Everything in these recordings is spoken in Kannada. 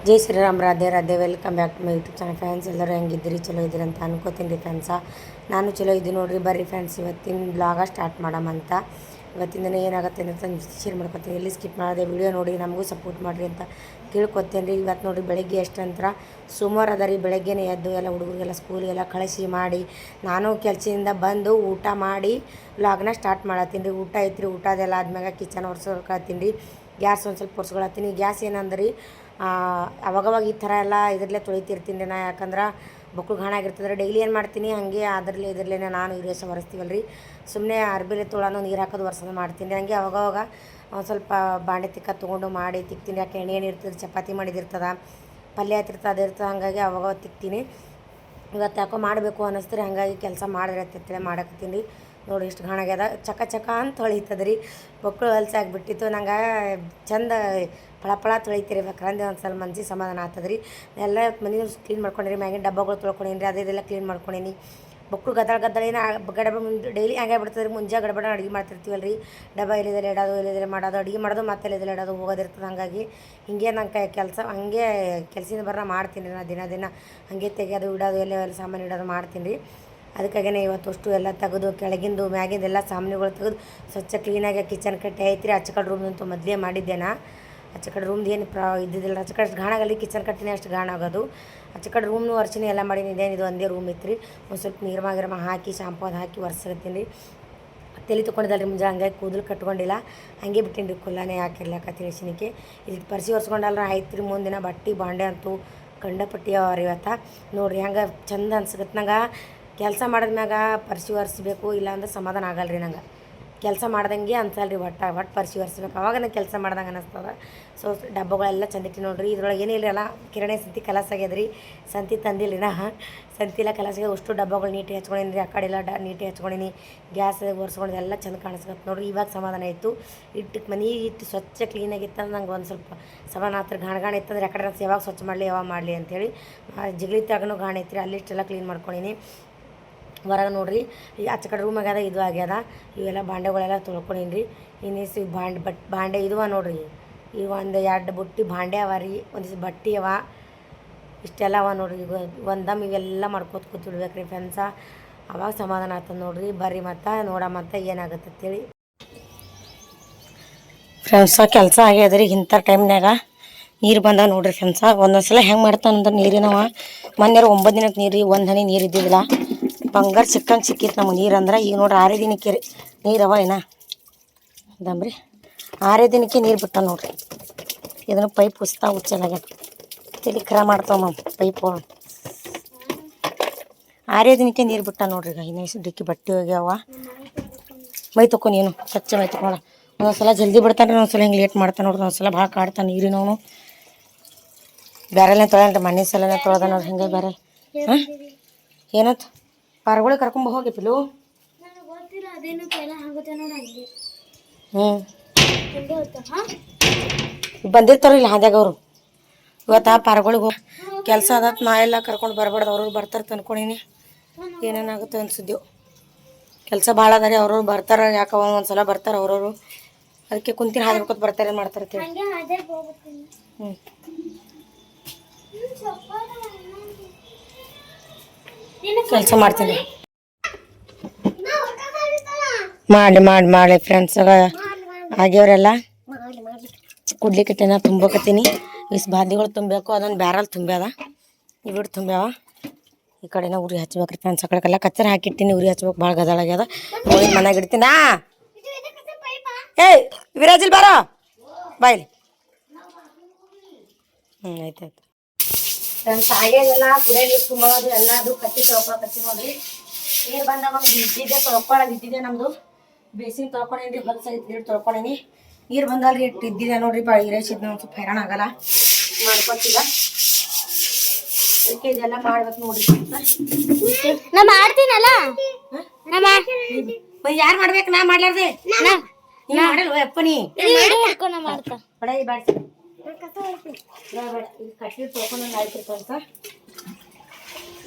Jai Shriram, Radhe Radhe. Welcome back to my YouTube channel friends. ಎಲ್ಲರೂ ಹೆಂಗಿದ್ದೀರಿ? ಚಲೋ ಇದ್ದೀರಿ ಅಂತ ಅನ್ಕೋತೀನಿ ರೀ ಫ್ರೆಂಡ್ಸ. ನಾನು ಚಲೋ ಇದ್ದೀನಿ ನೋಡಿರಿ. ಬರ್ರಿ ಫ್ರೆಂಡ್ಸ್, ಇವತ್ತಿನ ಬ್ಲಾಗ ಸ್ಟಾರ್ಟ್ ಮಾಡಮಂತ. ಇವತ್ತಿನ ದಿನ ಏನಾಗುತ್ತೆ ಅಂತ ಶೇರ್ ಮಾಡ್ಕೊತೀನಿ. ಎಲ್ಲಿ ಸ್ಕಿಪ್ ಮಾಡಿದೆ ವಿಡಿಯೋ ನೋಡಿ ನಮಗೂ ಸಪೋರ್ಟ್ ಮಾಡಿರಿ ಅಂತ ಕೇಳ್ಕೊತೀನಿ ರೀ. ಇವತ್ತು ನೋಡಿರಿ ಬೆಳಗ್ಗೆ ಎಷ್ಟು ನಂತರ ಸೋಮವಾರ ಅದ ರೀ. ಬೆಳಗ್ಗೆನೇ ಎದ್ದು ಎಲ್ಲ ಹುಡುಗರಿಗೆಲ್ಲ ಸ್ಕೂಲಿಗೆಲ್ಲ ಕಳಿಸಿ ಮಾಡಿ ನಾನು ಕೆಲಸದಿಂದ ಬಂದು ಊಟ ಮಾಡಿ ವ್ಲಾಗ್ನ ಸ್ಟಾರ್ಟ್ ಮಾಡತ್ತೀನಿ ರೀ. ಊಟ ಐತ್ರಿ. ಊಟದೆಲ್ಲ ಆದ್ಮ್ಯಾಗ ಕಿಚನ್ ಒರೆಸ್ಕೊಳ್ತೀನಿ ರೀ. ಗ್ಯಾಸ್ ಒಂದು ಸ್ವಲ್ಪ ಒರೆಸ್ಕೊಳತ್ತೀನಿ. ಗ್ಯಾಸ್ ಏನಂದ್ರಿ ಅವಾಗವಾಗ ಈ ಥರ ಎಲ್ಲ ಇದರಲ್ಲೇ ತೊಳಿತಿರ್ತೀನಿ ರೀ ನಾ. ಯಾಕಂದ್ರೆ ಬೊಕ್ಕಳು ಘಾಣ ಆಗಿರ್ತದ್ರೆ ಡೈಲಿ ಏನು ಮಾಡ್ತೀನಿ ಹಾಗೆ ಅದರಲ್ಲೇ ಇದರಲ್ಲೇ ನಾನು ಇರಿಸ ಒರೆಸ್ತೀವಲ್ಲ ರೀ. ಸುಮ್ಮನೆ ಅರ್ಬಿಲೆ ತೊಳಾನು ನೀರು ಹಾಕೋದು ಒರೆಸೋದು ಮಾಡ್ತೀನಿ ರೀ. ಹಂಗೆ ಅವಾಗವಾಗ ಒಂದು ಸ್ವಲ್ಪ ಬಾಂಡೆ ತಿಕ್ಕ ತೊಗೊಂಡು ಮಾಡಿ ತಿಕ್ತೀನಿ. ಯಾಕೆ ಎಣ್ಣೆ ಇರ್ತದೆ, ಚಪಾತಿ ಮಾಡಿದಿರ್ತದ, ಪಲ್ಯ ಹತ್ತಿರ್ತದೆ, ಅದಿರ್ತದೆ. ಹಾಗಾಗಿ ಅವಾಗ ತಿಕ್ತೀನಿ. ಇವತ್ತು ಯಾಕೋ ಮಾಡಬೇಕು ಅನ್ನಿಸ್ತೀರಿ. ಹಾಗಾಗಿ ಕೆಲಸ ಮಾಡಿದ್ರೆ ಮಾಡಕತ್ತೀನಿ ರೀ. ನೋಡಿ ಇಷ್ಟು ಘಾಣಾಗ್ಯದ. ಚಕ ಚಕ ಅಂತ ತೊಳಿತದೆ ರೀ. ಬೊಕ್ಕಳು ಹೊಲ್ಸೆ ಆಗಿಬಿಟ್ಟಿತ್ತು ನಂಗೆ. ಚಂದ ಪಳ ತೊಳಿತಿರ್ಬೇಕಂದ್ರೆ ಒಂದು ಸಲ ಮನ್ಸಿಗೆ ಸಮಾಧಾನ ಆಗ್ತದೆ ರೀ. ಎಲ್ಲ ಮನೆ ಕ್ಲೀನ್ ಮಾಡ್ಕೊಂಡ್ರಿ. ಮ್ಯಾಗಿನ ಡಬ್ಬಗಳು ತೊಳ್ಕೊಂಡೀನಿ ರೀ. ಅದೆಲ್ಲ ಕ್ಲೀನ್ ಮಾಡ್ಕೊಂಡೀನಿ. ಬೊಕ್ಕಳು ಗದ್ದಳ ಏನು ಗಡಬ ಡೈಲಿ ಹಂಗೆ ಬಿಡ್ತದೆ ರೀ. ಮುಂಜಾನೆ ಗಡಬಡ ಅಡುಗೆ ಮಾಡ್ತಿರ್ತೀವಲ್ಲ ರೀ. ಡಬ್ಬ ಎಲ್ಲಿದೆಲ್ಲ ಇಡೋದು, ಎಲ್ಲಿದೆಲ್ಲ ಮಾಡೋದು, ಅಡುಗೆ ಮಾಡೋದು ಮತ್ತೆ ಎಲ್ಲಿದೆಲ್ಲ ಇಡೋದು ಹೋಗೋದಿರ್ತದೆ. ಹಾಗಾಗಿ ಹಿಂಗೆ ನಂಗೆ ಕೆಲಸ ಹಂಗೆ ಕೆಲಸದಿಂದ ಬರೋ ಮಾಡ್ತೀನಿ ರೀ. ನಾ ದಿನ ಹಾಗೆ ತೆಗೆಯೋದು ಇಡೋದು ಎಲ್ಲ ಸಾಮಾನು ಇಡೋದು ಮಾಡ್ತೀನಿ ರೀ. ಅದಕ್ಕಾಗೇ ಇವತ್ತು ಅಷ್ಟು ಎಲ್ಲ ತೆಗೆದು ಕೆಳಗಿಂದು ಮ್ಯಾಗಿಂದು ಎಲ್ಲ ಸಾಮಾನುಗಳು ತೆಗೆದು ಸ್ವಚ್ಛ ಕ್ಲೀನಾಗಿ ಕಿಚನ್ ಕಟ್ಟೆ ಐತ್ರಿ. ಆಚೆ ಕಡೆ ರೂಮ್ನಂತೂ ಮೊದಲೇ ಮಾಡಿದ್ದೇನೆ. ಆಚೆ ಕಡೆ ರೂಮ್ದು ಏನು ಇದ್ದಿದ್ದಿಲ್ಲ. ಆಚೆ ಕಡೆ ಘಾಣ ಆಗಲಿ, ಕಿಚನ್ ಕಟ್ಟಿನೇ ಅಷ್ಟು ಘಾಣ ಆಗೋದು. ಆಚೆ ಕಡೆ ರೂಮ್ನು ಒರ್ಸಿನಿ ಎಲ್ಲ ಮಾಡೀನಿ. ಇದೇನಿದು ಒಂದೇ ರೂಮ್ ಇತ್ತು ರೀ. ಒಂದು ಸ್ವಲ್ಪ ನೀರ್ಮ ಹಾಕಿ ಶಾಂಪು ಅದು ಹಾಕಿ ಒರೆಸ್ತೀನಿ ರೀ. ತಲೆ ತೊಗೊಂಡಿದ್ದಲ್ಲ ರೀ ಮುಂಜಾನೆ. ಹಂಗಾಗಿ ಕೂದಲು ಕಟ್ಕೊಂಡಿಲ್ಲ, ಹಾಗೆ ಬಿಟ್ಟಿನಿ ರೀ. ಕುಲ್ಲಾನೇ ಹಾಕಿರ್ಲಕ್ಕ ತಿಳಿಸಿನಿಕೆ ಇಲ್ಲಿ ಪರ್ಸಿ ಒರೆಸ್ಕೊಂಡಲ್ಲ ಆಯ್ತು ರೀ. ಮುಂದಿನ ಬಟ್ಟೆ ಬಾಂಡೆ ಅಂತೂ ಕಂಡಪಟ್ಟಿ ಅವ್ರಿ ಇವತ್ತು. ನೋಡಿರಿ ಹೆಂಗೆ ಚಂದ ಅನ್ಸಕತ್ತೆ ನಂಗೆ. ಕೆಲಸ ಮಾಡಿದ್ಮ್ಯಾಗ ಪರ್ಸಿ ಒರೆಸ್ಬೇಕು, ಇಲ್ಲಾಂದ್ರೆ ಸಮಾಧಾನ ಆಗಲ್ಲ ರೀ ನಂಗೆ. ಕೆಲಸ ಮಾಡ್ದಂಗೆ ಅನ್ಸಲ್ಲ ರೀ. ಒಟ್ಟು ಪರ್ಸಿ ಒರೆಸ್ಬೇಕು, ಅವಾಗ ನಂಗೆ ಕೆಲಸ ಮಾಡ್ದಂಗೆ ಅನ್ನಿಸ್ತದೆ. ಸೊ ಡಬ್ಬಗಳೆಲ್ಲ ಚಂದಿಟ್ಟು ನೋಡಿರಿ. ಇದ್ರೊಳಗೆ ಏನಿಲ್ಲ ಅಲ್ಲ, ಕಿರಣೆ ಸಂತಿ ಕಲಸ ಆಗ್ಯದ್ರಿ. ಸಂತಿ ತಂದಿಲ್ಲ ರೀ ನಾ. ಸಂತಿಲ್ಲ ಕಲಸಾಗ್ಯದ. ಅಷ್ಟು ಡಬ್ಬಗಳು ನೀಟಾಗಿ ಹಚ್ಕೊಂಡೀನಿ ರೀ. ಆ ಕಡೆ ಎಲ್ಲ ನೀಟಾಗಿ ಹಚ್ಕೊಂಡೀನಿ. ಗ್ಯಾಸ್ ಒರೆಸ್ಕೊಂಡು ಎಲ್ಲ ಚಂದ ಕಾಣಿಸ್ಕತ್ತೆ ನೋಡಿರಿ. ಇವಾಗ ಸಮಾಧಾನ ಆಯಿತು. ಮನೆ ಇಟ್ಟು ಸ್ವಚ್ಛ ಕ್ಲೀನಾಗಿತ್ತಂದ್ರೆ ನಂಗೆ ಒಂದು ಸ್ವಲ್ಪ ಸಮಾಧಾನ ಹತ್ರ ಗಾಣ ಇತ್ತಂದ್ರೆ ಯಾಕಡೆ ಯಾವಾಗ ಸ್ವಚ್ಛ ಮಾಡಲಿ ಅಂತೇಳಿ. ಜಿಗಳಿ ತಗನೂ ಗಾಣ ಐತ್ರಿ. ಅಲ್ಲಿಷ್ಟೆಲ್ಲ ಕ್ಲೀನ್ ಮಾಡ್ಕೊಂಡೀನಿ. ಹೊರಗೆ ನೋಡಿರಿ ಈ ಆಚೆ ಕಡೆ ರೂಮ್ ಆಗ್ಯದ, ಇದು ಆಗ್ಯದ. ಇವೆಲ್ಲ ಬಾಂಡೆಗಳೆಲ್ಲ ತೊಳ್ಕೊಂಡೀನಿ ರೀ. ಇನ್ನಿಸಿ ಬಾಂಡೆ ಇದುವ ನೋಡಿರಿ. ಇವು ಒಂದು 2 ಬುಟ್ಟಿ ಬಾಂಡೆ ಅವ ರೀ. ಒಂದಿಷ್ಟು ಬಟ್ಟೆ ಅವ. ಇಷ್ಟೆಲ್ಲ ಅವ ನೋಡಿರಿ. ಈಗ ಒಂದಮ್ ಇವೆಲ್ಲ ಮಾಡ್ಕೋತ ಕೂತ್ಬಿಡ್ಬೇಕು ರೀ ಫ್ರೆಂಡ್ಸ. ಅವಾಗ ಸಮಾಧಾನ ಆಗ್ತದೆ ನೋಡಿರಿ. ಬರ್ರಿ ಮತ್ತು ನೋಡಮಂತ ಏನಾಗುತ್ತೆ ಅಂತೇಳಿ ಫ್ರೆಂಡ್ಸ. ಕೆಲಸ ಆಗ್ಯದ ರೀ. ಇಂಥ ಟೈಮ್ನಾಗ ನೀರು ಬಂದ ನೋಡಿರಿ ಫ್ರೆಂಡ್ಸ. ಒಂದೊಂದು ಸಲ ಹೆಂಗೆ ಮಾಡ್ತಾನಂದ್ರೆ ನೀರಿನವ ಮೊನ್ನೆ 9 ದಿನಕ್ಕೆ ನೀರು ರೀ. ಒಂದು ಹನಿ ನೀರು ಇದ್ದಿದ್ದಿಲ್ಲ. ಬಂಗಾರ ಸಿಕ್ಕಂಗೆ ಸಿಕ್ಕಿತ್ತು ನಮಗೆ ನೀರು. ಅಂದ್ರೆ ಈಗ ನೋಡ್ರಿ 6 ದಿನಕ್ಕೆ ರೀ ನೀರವ ಏನ ದಮ್ರಿ. 6 ದಿನಕ್ಕೆ ನೀರು ಬಿಟ್ಟ ನೋಡ್ರಿ. ಇದನ್ನು ಪೈಪ್ ಹುಚ್ಚಲಾಗ್ಯದ. ತಲೆ ಖರ ಮಾಡ್ತಾವ ಪೈಪು. 6 ದಿನಕ್ಕೆ ನೀರು ಬಿಟ್ಟ ನೋಡ್ರಿ. ಈಗ ಇನ್ನೇಸು ಡಿಕ್ಕಿ ಬಟ್ಟೆ ಹೋಗ್ಯಾವ. ಮೈ ತೊಕೊ ನೀನು ಸ್ವಚ್ಛ ಮೈ ತೊಗೊಳ. ಒಂದೊಂದು ಸಲ ಜಲ್ದಿ ಬಿಡ್ತಾನೆ, ಒಂದೊಂದು ಸಲ ಹಿಂಗೆ ಲೇಟ್ ಮಾಡ್ತಾನೆ ನೋಡ್ರಿ. ಒಂದೊಂದು ಸಲ ಭಾಳ ಕಾಡ್ತಾನೆ ನೀರಿನವನು. ಬ್ಯಾರೆಲ್ಲೇ ತೊಳೆಯನ್ರಿ. ಮನೆ ಸಲನೇ ತೊಳೆದ ನೋಡ್ರಿ. ಹಿಂಗೆ ಬೇರೆ ಹಾಂ ಏನತ್ತು ಪಾರ್ಗಳಿಗೆ ಕರ್ಕೊಂಬ ಹೋಗಿ ಪಿಲು. ಬಂದಿರ್ತಾರ ಇಲ್ಲಿ ಹಾದ್ಯಾಗ ಅವರು. ಇವತ್ತು ಆ ಪಾರ್ಗಳಿಗೆ ಹೋಗಿ ಕೆಲಸ ಆದತ್. ನಾ ಎಲ್ಲ ಕರ್ಕೊಂಡು ಬರಬಾರ್ದು. ಅವ್ರಿಗೆ ಬರ್ತಾರೆ ತಂದ್ಕೊಂಡಿನಿ. ಏನೇನಾಗುತ್ತೆ ಅನ್ಸಿದ್ದೆವು. ಕೆಲಸ ಭಾಳ ಅದ ರೀ. ಅವ್ರವ್ರು ಬರ್ತಾರೆ. ಯಾಕೆ ಒಂದು ಸಲ ಬರ್ತಾರೆ ಅವ್ರವರು. ಅದಕ್ಕೆ ಕುಂತಿನ ಹಾದ್ಬೇಕತ್ ಬರ್ತಾರೆ ಏನು ಮಾಡ್ತಾರೆ ಅಂತೇಳಿ. ಕೆಲಸ ಮಾಡ್ತೀನಿ ಮಾಡಿ ಫ್ರೆಂಡ್ಸಾಗ ಆಗ್ಯವರೆಲ್ಲ ಕುಡ್ಲಿಕ್ಕಟ್ಟೇನ ತುಂಬಕತ್ತೀನಿ. ಇಷ್ಟು ಬಾದಿಗಳು ತುಂಬಬೇಕು. ಅದೊಂದು ಬ್ಯಾರಲ್ ತುಂಬ್ಯಾದ. ಇವಿಟ್ಟು ತುಂಬ್ಯಾವ. ಈ ಕಡೆನ ಉರಿ ಹಚ್ಬೇಕ್ರಿ ಫ್ರೆಂಡ್ಸ್. ಆ ಕಡೆಗೆಲ್ಲ ಕಚ್ಚರ ಹಾಕಿಟ್ಟಿನಿ. ಉರಿ ಹಚ್ಬೇಕು. ಭಾಳ ಗದಳಾಗ್ಯದ. ನೋಡಿ ಮನೆಯಾಗ ಇಡ್ತೀನಿ. ಏಯ್ ವಿರಾಜಿಲ್ ಬಾರೋ ಬಾಯ್ಲಿ. ಆಯ್ತು ಫ್ರೆಂಡ್ಸ್. ಹಾಗೇನೆಲ್ಲ ಕುಡಿಯೋ ನೀರು ತುಂಬೋದು ಎಲ್ಲದು ಕಟ್ಟಿ ತೊಳ್ಕೊಳಕತ್ತಿ ನೋಡ್ರಿ. ನೀರು ಬಂದಾಗ ನಮ್ದು ಇದ್ದಿದ್ದೆ ತೊಳ್ಕೊಳ್ಳೋದು ಇದ್ದಿದ್ದೆ. ನಮ್ಮದು ಬೇಸಿಗೆ ತೊಳ್ಕೊಂಡೇನಿ ರೀ. ಹೊಲಸಾಗಿತ್ತು ನೀರು ತೊಳ್ಕೊಂಡೇನಿ. ನೀರು ಬಂದಲ್ರಿ ಇಟ್ಟು ಇದ್ದಿದ್ದೆ ನೋಡ್ರಿ. ಭಾಳ ಇರೇಸಿದ್ದು ಒಂದು ಸ್ವಲ್ಪ ಹೈರಾಣ ಆಗಲ್ಲ ಮಾಡ್ಕೊತೀಗ. ಅದಕ್ಕೆ ಇದೆಲ್ಲ ಮಾಡ್ಬೇಕು ನೋಡ್ರಿ. ನಾ ಮಾಡ್ತೀನಲ್ಲ. ಯಾರು ಮಾಡ್ಬೇಕು? ನಾ ಮಾಡ್ಲಾರ್ದೆ ಮಾಡಲ್ವ ಅಪ್ಪ ನೀ ಮಾಡ್ತಾ ಬಡ ಬ್ಯಾಡ್ಸಿ ಕಟ್ಟಿ ತೊಳ್ಕೊಂಡ್ ಆಯ್ತಿರ್ತ ಅಂತ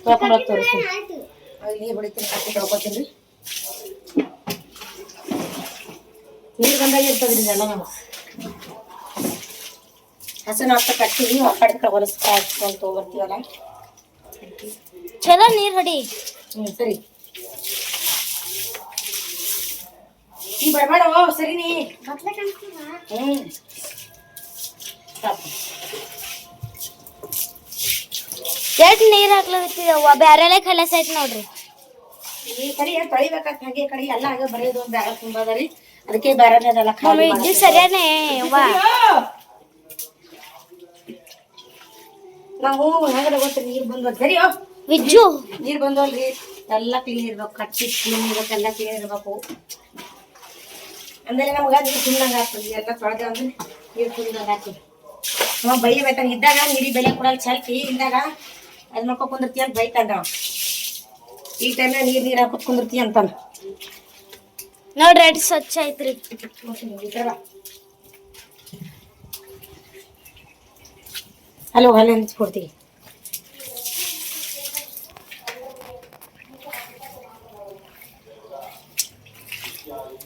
ತೊಳ್ಕೊಂಡು ತೋರಿಸ್ತೀನಿ. ನೀರು ಹೊಡಿತೀನಿ. ಕಟ್ಟಿ ತೊಳ್ಕೊತೀನಿ ರೀ. ನೀರು ಬಂದಾಗ ಇರ್ತದ್ರಿ ಇದೆಲ್ಲ. ನಾವು ಹಸನ ಹಾಕ ಕಟ್ತೀವಿ ಆ ಕಡೆ ಹೊಲಸ್ತಾ ಹಚ್ಕೊಂಡು ತೊಗೊಬರ್ತೀವಲ್ಲ. ಚಲೋ ನೀರ್ ಹೊಡಿ. ಸರಿ ನೀ ಬರಬೇಡವ ಸರಿ ನೀ ಎಷ್ಟ್ ನೀರ್ ಹಾಕ್ಲತ್ತಿದವ್ವ ಬ್ಯಾರೆಲೆ ಖಲಾಸ್ ಐತ್ ನೋಡ್ರಿ. ಈ ಕಡೆ ತೊಳಿಬೇಕಂತ ಹಾಗೆ ಕಡೆ ಎಲ್ಲ ಹಾಗೆ ಬರೆಯೋದು ಒಂದು ಬ್ಯಾರ ತುಂಬದರಿ ಅದಕ್ಕೆ ಬ್ಯಾರನೆಲ್ಲ ಮಮ್ಮಿ ಇದು ಸರಿಯಾನೆ ಅವ್ವ. ನಾವು ಹೆಂಗದ ಗೊತ್ತ ನೀರ್ ಬಂದ್ವ ಸರಿ ವಿಜ್ಜು ನೀರ್ ಬಂದವಲ್ರಿ ಎಲ್ಲ ಕ್ಲೀನ್ ಇರ್ಬೇಕು ಕಟ್ಟಿ ಕ್ಲೀನ್ ಇರ್ಬೇಕು ಎಲ್ಲ ಕ್ಲೀನ್ ಇರ್ಬೇಕು ಅಂದ್ರೆ ನಮ್ಗ ನೀರು ತುಂಬ್ದಂಗ ಆಗ್ತದೆ ಎಲ್ಲ ತೊಳೆದ ಅಂದ್ರೆ ನೀರು ತುಂಬ್ದಂಗ ಆಗ್ತದೆ. ನಾವು ಬೈಯಬೇಕಂಗ ಇದ್ದಾಗ ನೀರಿಗೆ ಬೆಲೆ ಕೊಡಲ್ಲ ಚಲ್ತಿ ಇದ್ದಾಗ ಅದ್ ಮಾಡ್ಕೊ ಕುಂದಿರ್ತಿ ಅಂತ ಬೈತಾನ ಈ ಟೈಮ್ನಾಗ ನೀರ್ ಹಾಕೋತ್ ಕುಂದಿರ್ತಿ ಅಂತಾನ. ನೋಡ್ರಿ ಎಷ್ಟ್ ಸ್ವಚ್ಛ ಐತ್ರಿ. ಹಲೋ ಹಲೋ ಕೊಡ್ತೀವಿ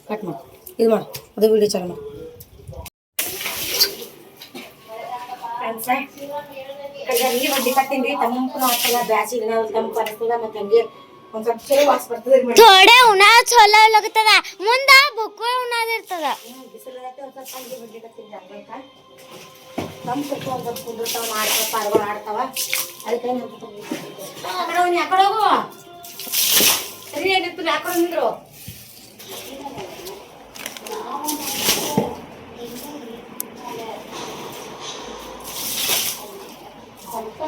ಕಟ್ ಮಾಡು ಇದು ಮಾಡು ಅದು ವಿಡಿಯೋ ಚಾಲು ಮಾಡು. ನೀರು ಹೊಡ್ಡಿ ಕಟ್ಟಿನ್ರಿ ತಂಪು ಆಗ್ತದ ಬ್ಯಾಸಿಗೆ ತಂಪು ಅನಿಸ್ತದ ಮತ್ತೆ ಹಂಗೆ ಒಂದ್ ಸ್ವಲ್ಪ ಚಲೋ ವಾಸ ಬರ್ತದೆ. ಥೋಡೆ ಉಣ ಚಲೋ ಲಗತದ ಮುಂದ ಬುಕ್ಕು ಉಣದಿರ್ತದ. ಬಿಸಿಲೈತೆ ಒಂದ್ ಸ್ವಲ್ಪ ಹಂಗೆ ಹೊಡ್ಡಿ ಕಟ್ಟಿನ್ರಿ ಆಗ್ಬೇಕಾ ತಂಪು ಒಂದ್ ಸ್ವಲ್ಪ ಕುಂದಿರ್ತಾವ ಮಾಡ್ತಾವ ಪಾರ್ಗಳು ಆಡ್ತಾವ ಅದಕ್ಕೆ ಆ ಕಡೆ ಹೋಗು ಸರಿ ಏನಿತ್ತು ಯಾಕಡೆ ನಿಂದ್ರು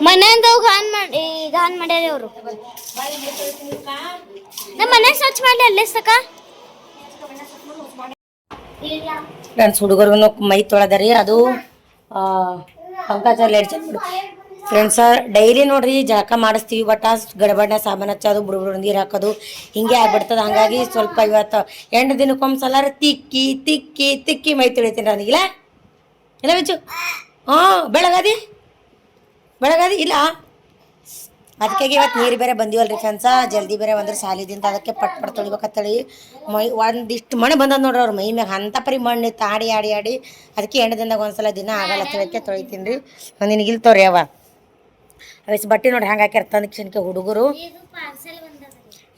ಮನೆಯಿಂದ ಗಾನ್ ಮಾಡ್ಯಾರ ಅವ್ರು. ನಮ್ಮ ಮನೆ ಸ್ವಚ್ಛ ಮಾಡ್ಲಿ ಅಲ್ಲೇ ಸಕ ಫ್ರೆಂಡ್ಸ್ ಹುಡುಗರು ಮೈ ತೊಳೆದರಿ ಅದು ಪಂಕಜ ಲೇಟ್ ಫ್ರೆಂಡ್ಸ ಡೈಲಿ ನೋಡ್ರಿ ಜಳಕ ಮಾಡಿಸ್ತೀವಿ ಬಟ್ ಗಡಬಡ್ನ ಸಾಮಾನು ಹಚ್ಚೋದು ಬುಡು ನೀರು ಹಾಕೋದು ಹಿಂಗೆ ಆಗ್ಬಿಡ್ತದೆ. ಹಂಗಾಗಿ ಸ್ವಲ್ಪ ಇವತ್ತು 8 ದಿನಕ್ಕೊಮ್ಮೆ ತಿಕ್ಕಿ ತಿಕ್ಕಿ ತಿಕ್ಕಿ ಮೈ ತೊಳಿತೀನಿ ನನಗಿಲ್ಲ ಇಲ್ಲ ಬಿಚ್ಚು ಬೆಳಗಾದಿ ಇಲ್ಲ ಅದಕ್ಕೆ ಇವತ್ತು ನೀರು ಬೇರೆ ಬಂದಿವಲ್ರಿ ಫ್ರೆಂಡ್ಸ ಜಲ್ದಿ ಬೇರೆ ಬಂದ್ರೆ ಸಾಲಿದಿಂದ ಅದಕ್ಕೆ ಪಟ್ ತೊಳಿಬೇಕತ್ತೇಳಿ ಮೈ ಒಂದಿಷ್ಟು ಮಣ್ಣು ಬಂದದ ನೋಡ್ರಿ ಅವ್ರ ಮೈ ಮ್ಯಾಗ ಅಂಥ ಪರಿ ಮಣ್ಣು ಇತ್ತು ಆಡಿ ಆಡಿ ಆಡಿ ಅದಕ್ಕೆ 8 ದಿನದಾಗ ಒಂದ್ಸಲ ದಿನ ಆಗಲ್ಲ ತಿಳಕ್ಕೆ ತೊಳಿತೀನಿ ರೀ. ನಿನಗೆ ಇಲ್ತವ್ರಿ ಅವ ಅವಸ್ ಬಟ್ಟೆ ನೋಡಿ ಹಂಗೆ ಹಾಕ್ಯಾರ ತಂದು ಹುಡುಗರು.